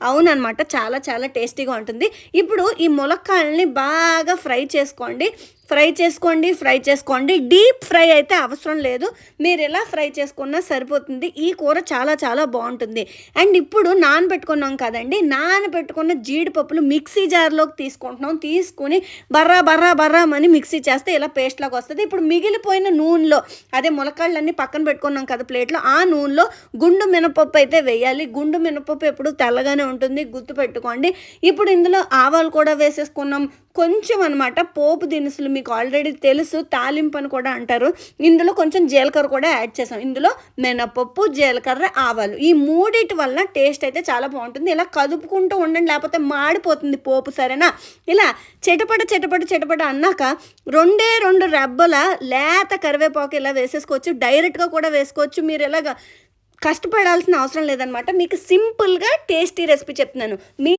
అవుననమాట. చాలా చాలా టేస్టీగా ఉంటుంది. ఇప్పుడు ఈ ములక్కాడల్ని బాగా ఫ్రై చేసుకోండి. డీప్ ఫ్రై అయితే అవసరం లేదు. మీరు ఎలా ఫ్రై చేసుకున్నా సరిపోతుంది. ఈ కూర చాలా చాలా బావుంటుంది. అండ్ ఇప్పుడు నానబెట్టుకున్నాం కదండీ! నానబెట్టుకున్న జీడిపప్పులు మిక్సీ జార్‌లోకి తీసుకుంటున్నాం. తీసుకొని బర్రా బర్రా బర్రామని మిక్సీ చేస్తే ఇలా పేస్ట్ లాగా వస్తది. ఇప్పుడు మిగిలిపోయిన నూనెలో అదే ములక్కాడలన్నీ పక్కన పెట్టుకున్నాం కదా ప్లేట్‌లో, ఆ నూనెలో గుండు మినపప్పు అయితే వేయాలి. గుండు మినపప్పు ఎప్పుడు తెల్లగానే ఉంటుంది, గుర్తుపెట్టుకోండి. ఇప్పుడు ఇందులో ఆవాలు కూడా వేసేసుకున్నాం. కొంచెం అనమాట పోపు దినుసులు మీకు ఆల్రెడీ తెలుసు, తాలింపు అని కూడా అంటారు. ఇందులో కొంచెం జీలకర్ర కూడా యాడ్ చేసాం. ఇందులో మినపప్పు, జీలకర్ర, ఆవాలు ఈ మూడిటి వలన టేస్ట్ అయితే చాలా బాగుంటుంది. ఇలా కదుపుకుంటూ ఉండండి, లేకపోతే మాడిపోతుంది పోపు, సరేనా? ఇలా చిటపట చిటపట చిటపట అన్నాక 2 రెబ్బల లేత కరివేపాకు ఇలా వేసేసుకోవచ్చు. డైరెక్ట్గా కూడా వేసుకోవచ్చు. మీరు ఇలాగ కష్టపడాల్సిన అవసరం లేదనమాట. మీకు సింపుల్గా టేస్టీ రెసిపీ చెప్తున్నాను. మీ